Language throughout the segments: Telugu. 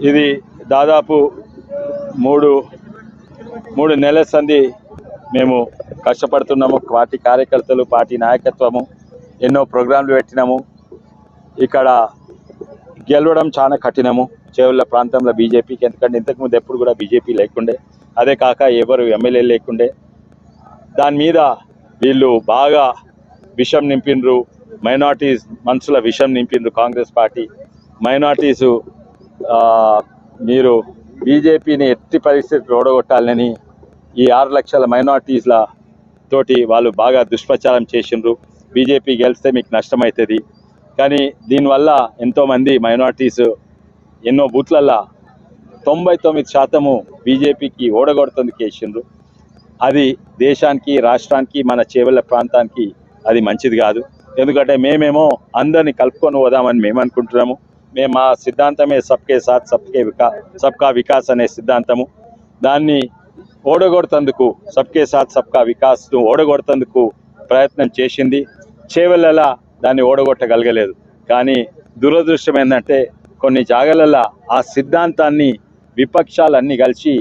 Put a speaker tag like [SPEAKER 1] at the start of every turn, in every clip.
[SPEAKER 1] ఇది దాదాపు మూడు నెలల సంది మేము కష్టపడుతున్నాము. పార్టీ కార్యకర్తలు, పార్టీ నాయకత్వము ఎన్నో ప్రోగ్రాంలు పెట్టినాము. ఇక్కడ గెలవడం చాలా కఠినము చేవెళ్ళ ప్రాంతంలో బీజేపీకి. ఎందుకంటే ఇంతకుముందు ఎప్పుడు కూడా బీజేపీ లేకుండే, అదే కాక ఎవరు ఎమ్మెల్యే లేకుండే. దాని మీద వీళ్ళు బాగా విషం నింపిండ్రు, మైనార్టీస్ మనసుల విషం నింపిండ్రు కాంగ్రెస్ పార్టీ. మైనార్టీసు మీరు బీజేపీని ఎట్టి పరిస్థితి ఓడగొట్టాలని ఈ 6 లక్షల మైనార్టీస్ల తోటి వాళ్ళు బాగా దుష్ప్రచారం చేసిండ్రు. బీజేపీ గెలిస్తే మీకు నష్టమవుతుంది, కానీ దీనివల్ల ఎంతోమంది మైనార్టీస్ ఎన్నో బూత్లల్లో 99% బీజేపీకి ఓడగొడుతుంది చేసిండ్రు. అది దేశానికి, రాష్ట్రానికి, మన చేవెళ్ళ ప్రాంతానికి అది మంచిది కాదు. ఎందుకంటే మేమేమో అందరినీ కలుపుకొని పోదామని మేము అనుకుంటున్నాము. మేము మా సిద్ధాంతమే సబ్కే సాత్ సబ్కా వికాస్ అనే సిద్ధాంతము. దాన్ని ఓడగొడుతందుకు, సబ్కే సాత్ సబ్కా వికాస్ను ఓడగొడుతందుకు ప్రయత్నం చేసింది. చేవెళ్ళలా దాన్ని ఓడగొట్టగలగలేదు. కానీ దురదృష్టం ఏంటంటే కొన్ని జాగాలలో ఆ సిద్ధాంతాన్ని విపక్షాలన్నీ కలిసి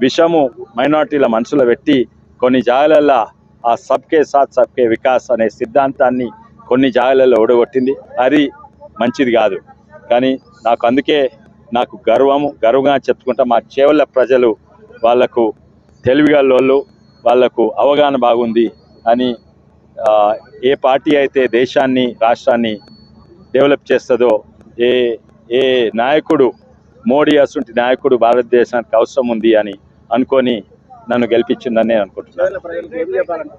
[SPEAKER 1] విషము మైనార్టీల మనసులో పెట్టి కొన్ని జాగాలలో ఆ సబ్కే సాత్ సబ్కే వికాస్ అనే సిద్ధాంతాన్ని కొన్ని జాగాలలో ఓడగొట్టింది. అది మంచిది కాదు. కానీ అందుకే నాకు గర్వంగా చెప్పుకుంటా. మా చేవెళ్ళ ప్రజలు వాళ్లకు తెలివిగల్లోళ్ళు, వాళ్లకు అవగాహన బాగుంది అని. ఏ పార్టీ అయితే దేశాన్ని, రాష్ట్రాన్ని డెవలప్ చేస్తుందో, ఏ నాయకుడు, మోడీ అసంటి నాయకుడు భారతదేశానికి అవసరం ఉంది అని అనుకొని నన్ను గెలిపించిందని నేను అనుకుంటున్నాను.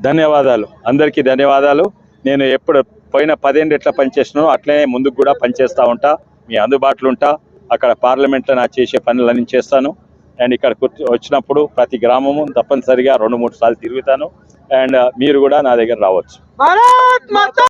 [SPEAKER 1] ధన్యవాదాలు, అందరికీ ధన్యవాదాలు. నేను ఎప్పుడు పోయిన 10 ఏళ్ళు ఎట్లా పనిచేసినానో అట్లనే ముందుకు కూడా పనిచేస్తూ ఉంటా. మీ అందుబాటులో ఉంటా. అక్కడ పార్లమెంట్లో నా చేసే పనులన్నీ చేస్తాను. అండ్ ఇక్కడ వచ్చినప్పుడు ప్రతి గ్రామము తప్పనిసరిగా 2-3 సార్లు తిరుగుతాను. అండ్ మీరు కూడా నా దగ్గర రావచ్చు.